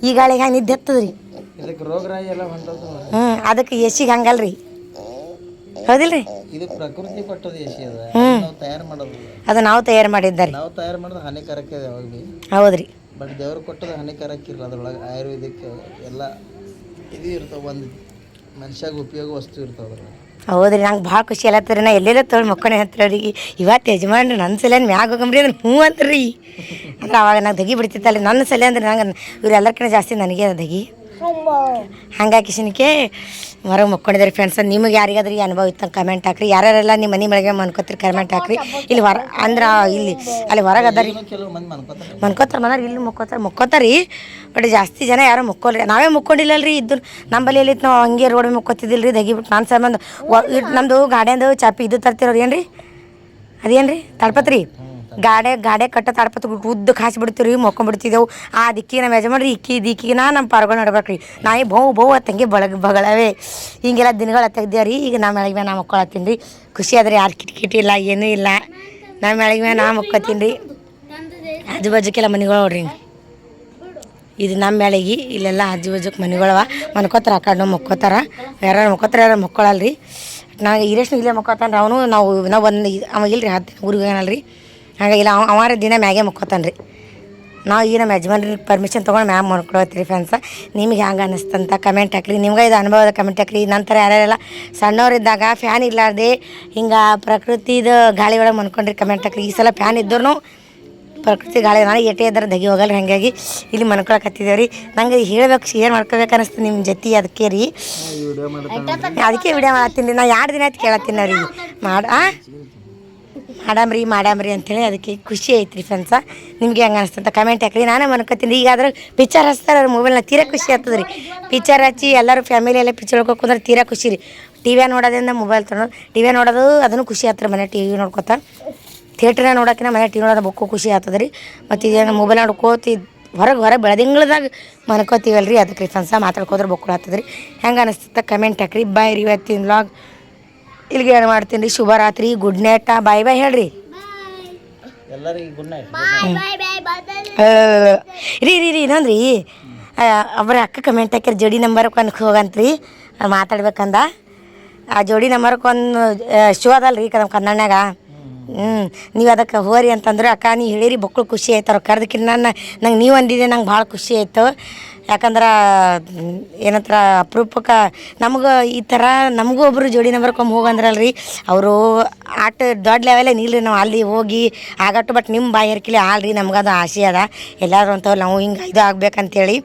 ಈ ಗಾಳಿಗೆ ಹಂಗೆ ನಿದ್ದೆ ಹತ್ತದ ರೀ ಅದಕ್ಕೆ ಎ ಸಿಗೆ ಹಂಗಲ್ರಿ ಹೌದಿಲ್ರಿ ಇದು ಪ್ರಕೃತಿ ಪಟ್ಟದ ಎಸಿ ಅದ ನಾವು ತಯಾರು ಮಾಡೋದು ಅದು ನಾವು ತಯಾರು ಮಾಡಿದ್ದಾರೆ ನಾವು ತಯಾರು ಮಾಡೋದು ಹಾನಿಕಾರಕ ಇದೆ ಯಾವಾಗ ಭೀ ಹೌದ್ರಿ ಬಟ್ ದೇವ್ರು ಕೊಟ್ಟದ ಹಾನಿಕಾರಕ ಇರಲ್ಲ ಅದ್ರೊಳಗೆ ಆಯುರ್ವೇದಿಕ್ ಎಲ್ಲ ಇದು ಇರ್ತಾವೆ ಒಂದು ಮನುಷ್ಯಾಗ ಉಪಯೋಗ ವಸ್ತು ಇರ್ತಾವೆ ಅದ್ರೊಳಗೆ ಹೌದ್ರಿ ನಂಗೆ ಭಾಳ ಖುಷಿ ಅಲ್ಲತ್ತರಿ ನಾ ಎಲ್ಲೆಲ್ಲ ತೊಗೊಂಡು ಮಕ್ಕೊಂಡೆ ಹತ್ತಿರ ಅವ್ರಿಗೆ ಇವತ್ತು ಯಜಮಾನ್ರಿ ನನ್ನ ಸಲ ಮ್ಯಾಗ ಹೋಗಂಬ್ರಿ ಅಂದ್ರೆ ಹ್ಞೂ ಅಂತ್ರಿ ಅಂದ್ರೆ ಅವಾಗ ನಂಗೆ ದಗಿ ಬಿಡ್ತಿತ್ತಲ್ಲ ನನ್ನ ಸಲ ಅಂದ್ರೆ ನಂಗೆ ಇವರೆಲ್ಲರ್ಕಿಂತ ಜಾಸ್ತಿ ನನಗೆ ಅದು ದಗಿ ಹಂಗಾಗಿ ಕಿಶನಿಕೆ ಹೊರಗೆ ಮಕ್ಕೊಂಡಿದ್ದಾರೆ ಫ್ರೆಂಡ್ಸ್ ನಿಮಗೆ ಯಾರಿಗಾದ್ರೂ ಈ ಅನುಭವ ಇತ್ತು ಕಮೆಂಟ್ ಹಾಕ್ರಿ ಯಾರ್ಯಾರೆಲ್ಲ ನಿಮ್ಮ ಮನೆ ಮನೆಗೆ ಮನ್ಕೋತೀರಿ ಕಮೆಂಟ್ ಹಾಕ್ರಿ ಇಲ್ಲಿ ಅಂದ್ರೆ ಇಲ್ಲಿ ಅಲ್ಲಿ ಹೊರಗೆ ಅದ ರೀ ಕೆಲವು ಮಂದಿ ಮನ್ಕೋತಾರೆ ಮನೆಯವ್ರು ಇಲ್ಲಿ ಮುಕ್ಕೋತಾರೆ ಬಟ್ ಜಾಸ್ತಿ ಜನ ಯಾರೋ ಮುಕ್ಕೋಲ್ರಿ ನಾವೇ ಮುಕ್ಕೊಂಡಿಲ್ಲಲ್ರಿ ಇದ್ದು ನಮ್ಮಲ್ಲಿ ಎಲ್ಲಿತ್ತು ನಾವು ಹಂಗೆ ರೋಡ್ ಮುಕ್ಕೋತಿದ್ದಿಲ್ಲ ರೀ ದಗಿ ಬಿಟ್ಟು ನಾನು ಸಂಬಂಧ ನಮ್ಮದು ಗಾಡಿಯಂದು ಚಾಪಿ ಇದು ತರ್ತಿರೋರು ಏನು ರೀ ಅದೇನು ರೀ ತಡ್ಪತ್ರಿ ಗಾಡೆ ಕಟ್ಟ ತಾಡ್ಪತ್ತು ಉದ್ದಕ್ಕೆ ಹಾಸಿಬಿಡ್ತೀವಿ ರೀ ಮೊಕ್ಕೊಂಬಿಡ್ತಿದ್ದೆವು ಆ ದಿಕ್ಕಿಗೆ ನಮ್ಮ ಯಜಮಾನ್ರಿ ದಿಕ್ಕಿಗೆ ನಮ್ಮ ಪಾರ್ಗಳು ನಡ್ಬೇಕ್ರಿ ನಾಯಿ ಬಹು ತಂಗಿ ಬಗಳವೇ ಹಿಂಗೆಲ್ಲ ದಿನಗಳು ತೆಗ್ದೇವ್ ರೀ ಈಗ ನಮ್ಮ ಮ್ಯಾಳಿಗೆ ಮೇಲೆ ನಾ ಮಕ್ಕೊಳತ್ತೀನಿ ರೀ ಖುಷಿ ಆದ್ರೆ ಯಾರು ಕಿಟಕಿಟಿ ಇಲ್ಲ ಏನೂ ಇಲ್ಲ ನಮ್ಮ ಮ್ಯಾಳಿಗೆ ಮೇಲೆ ನಾ ಮಕ್ಕೋತೀನಿ ರೀ ಆಜು ಬಾಜುಕೆಲ್ಲ ಮನೆಗಳು ನೋಡ್ರಿ ಇದು ನಮ್ಮ ಮ್ಯಾಳಿಗೆ ಇಲ್ಲೆಲ್ಲ ಆಜು ಬಾಜುಕ್ಕೆ ಮನೆಗಳವ ಮನ್ಕೋತಾರ ಆ ಕಡೆ ಮಕ್ಕೋತಾರ ಯಾರು ಮಕ್ಕೋತಾರ ಯಾರು ಮಕ್ಕೊಳಲ್ರಿ ನಾವು ಈರೇಶ್ನ ಇಲ್ಲೇ ಮಕ್ಕೋತಾನೆ ಅವನು ನಾವು ಒಂದು ಅವಾಗ ಇಲ್ರಿ 10 ಊರಿಗೆ ಏನಲ್ರಿ ಹಾಗಾಗಿ ಇಲ್ಲ ಅವಾರ ದಿನ ಮ್ಯಾಗೆ ಮಕ್ಕೋತಾನೆ ರೀ ನಾವು ಈ ನಮ್ಮ ಯಜಮಾನ್ರಿಗೆ ಪರ್ಮಿಷನ್ ತೊಗೊಂಡು ಮ್ಯಾಮ್ ಮಾಡ್ಕೊಳತ್ತೀರಿ ಫ್ರೆಂಡ್ಸ. ನಿಮ್ಗೆ ಹೆಂಗೆ ಅನ್ನಿಸ್ತಂತ ಕಮೆಂಟ್ ಹಾಕ್ರಿ. ನಿಮ್ಗೆ ಇದು ಅನುಭವದ ಕಮೆಂಟ್ ಹಾಕ್ರಿ. ನಂತರ ಯಾರ್ಯಾರೆಲ್ಲ ಸಣ್ಣವರಿದ್ದಾಗ ಫ್ಯಾನ್ ಇಲ್ಲಾರ್ದೆ ಹಿಂಗೆ ಪ್ರಕೃತಿದ ಗಾಳಿ ಒಳಗೆ ಮನ್ಕೊಂಡ್ರಿ ಕಮೆಂಟ್ ಹಾಕ್ರಿ. ಈ ಸಲ ಫ್ಯಾನ್ ಇದ್ರೂ ಪ್ರಕೃತಿ ಗಾಳಿ ನನಗೆ ಎಟೆ ಇದ್ದಾರೆ ದಗಿ ಹೋಗಲ್ಲ. ಹಾಗಾಗಿ ಇಲ್ಲಿ ಮನ್ಕೊಳಕತ್ತಿದ್ದೇವೆ ರೀ. ನಂಗೆ ಹೇಳ್ಬೇಕು ಶೇರ್ ಮಾಡ್ಕೋಬೇಕು ಅನ್ನಿಸ್ತು ನಿಮ್ಮ ಜೊತೆ. ಅದಕ್ಕೆ ರೀ ಅದಕ್ಕೆ ವಿಡಿಯೋ ಮಾಡತ್ತೀನಿ ರೀ. ನಾ 2 ದಿನ ಆಯ್ತು ಕೇಳತ್ತೀನಿ ರೀ ಮಾಡಾಮ್ರಿ ಅಂತೇಳಿ. ಅದಕ್ಕೆ ಖುಷಿ ಐತ್ರಿ ಫ್ರೆಂಡ್ಸ. ನಿಮ್ಗೆ ಹೆಂಗೆ ಅನಿಸ್ತಂತ ಕಮೆಂಟ್ ಹಾಕ್ರಿ. ನಾನೇ ಮನ್ಕೋತೀನಿ. ಈಗ ಆದ್ರೆ ಪಿಕ್ಚರ್ ಹಚ್ತಾರೆ ಮೊಬೈಲ್ನ ತೀರಾ ಖುಷಿ ಆಗ್ತದೆ ರೀ. ಪಿಕ್ಚರ್ ಹಚ್ಚಿ ಎಲ್ಲರೂ ಫ್ಯಾಮಿಲಿ ಎಲ್ಲ ಪಿಕ್ಚರ್ ಹೋಗ್ಕೊಂಡ್ರೆ ತೀರಾ ಖುಷಿ ರೀ. ಟಿವಿಯ ನೋಡೋದ್ರಿಂದ ಮೊಬೈಲ್ ತೊಗೊಂಡು ಟಿವಿಯ ನೋಡೋದು ಅದನ್ನು ಖುಷಿ ಆಗ್ತಾರೆ. ಮನೆ ಟಿವಿ ನೋಡ್ಕೊತ ಥಿಯೇಟ್ರನ್ನ ನೋಡೋಕಿನ ಮನೆ ಟಿವಿ ನೋಡೋದು ಬಕ್ಕು ಖುಷಿ ಆಗ್ತದೆ ರೀ. ಮತ್ತು ಇದೇನು ಮೊಬೈಲ್ ನೋಡ್ಕೋತಿ ಹೊರಗೆ ಬೆಳದಿಂಗಳದಾಗ ಮನ್ಕೋತೀವಲ್ಲ ರೀ. ಅದಕ್ಕೆ ರೀ ಫ್ರೆಂಡ್ಸ ಮಾತಾಡ್ಕೋದ್ರೆ ಬಕ್ಕಳು ಆಗ್ತದೆ ರೀ. ಹೆಂಗೆ ಅನಿಸ್ತದ ಕಮೆಂಟ್ ಹಾಕ್ರಿ. ಬಾಯ್ ರೀ. ಇವತ್ತಿನ ವ್ಲಾಗ್ ಇಲ್ಲಿಗೆ ಏನು ಮಾಡ್ತೀನಿ ರೀ. ಶುಭರಾತ್ರಿ, ಗುಡ್ ನೈಟ್, ಬಾಯ್ ಬಾಯ್ ಹೇಳ್ರಿ ಎಲ್ಲರಿಗೂ ಗುಡ್ ನೈಟ್. ರೀ ಇನ್ನೊಂದು ರೀ ಒಬ್ಬರ ಅಕ್ಕ ಕಮೆಂಟ್ ಹಾಕ್ಯಾರ ಜೋಡಿ ನಂಬರ್ಗೆ ಒಂದು ಹೋಗಂತ್ರಿ ಮಾತಾಡ್ಬೇಕಂದ. ಆ ಜೋಡಿ ನಂಬರ್ಗೆ ಒಂದು ಶೋ ಅದಲ್ಲ ರೀ ಕನ್ನಡನಾಗ. ನೀವು ಅದಕ್ಕೆ ಹೋರಿ ಅಂತಂದ್ರೆ ಅಕ್ಕ ನೀವು ಹೇಳಿರಿ ಬಕ್ಕಳು ಖುಷಿ ಆಯ್ತು. ಅವ್ರು ಕರೆದಕ್ಕಿನ್ನ ನಂಗೆ ನೀವು ಅಂದಿದ್ದೆ ನಂಗೆ ಭಾಳ ಖುಷಿ ಆಯಿತು. ಯಾಕಂದ್ರೆ ಏನಂತರ ಅಪರೂಪಕ್ಕೆ ನಮ್ಗೆ ಈ ಥರ ನಮಗೂ ಒಬ್ಬರು ಜೋಡಿ ನಂಬರ್ಕೊಮ್ಮೆ ಹೋಗಂದ್ರಲ್ಲ ರೀ. ಅವರು ಆಟ ದೊಡ್ಡ ಲೆವೆಲೇ ನಿಲ್ರಿ ನಾವು ಅಲ್ಲಿ ಹೋಗಿ ಆಗಟ್ಟು. ಬಟ್ ನಿಮ್ಮ ಬಾಯಿ ಹರ್ಕಿಲಿ ಆಲ್ರಿ ನಮ್ಗದು ಆಸೆ ಅದ ಎಲ್ಲರೂ ಅಂಥವ್ರು ನಾವು ಹಿಂಗೆ ಇದು ಆಗ್ಬೇಕಂತೇಳಿ.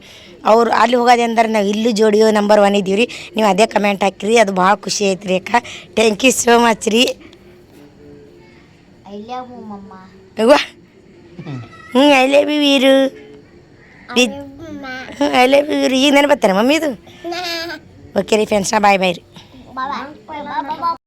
ಅವ್ರು ಅಲ್ಲಿ ಹೋಗೋದೆ ಅಂದ್ರೆ ನಾವು ಇಲ್ಲೂ ಜೋಡಿಯೋ ನಂಬರ್ 1 ಇದ್ದೀವಿ ರೀ. ನೀವು ಅದೇ ಕಮೆಂಟ್ ಹಾಕಿರಿ. ಅದು ಭಾಳ ಖುಷಿ ಐತೆ ರೀ ಅಕ್ಕ. ಥ್ಯಾಂಕ್ ಯು ಸೋ ಮಚ್ ರೀ. I love you mamma. ಐ love you Veeru. I love you Veeru. ಈಗ ನೆನಪತ್ತಾರ ಮಮ್ಮಿ ಇದು. ಓಕೆ ರೀ ಫ್ರೆಂಡ್ಸ್ನ ಬಾಯ್ ಬಾಯ್ ರೀ. ಬಾಯ್.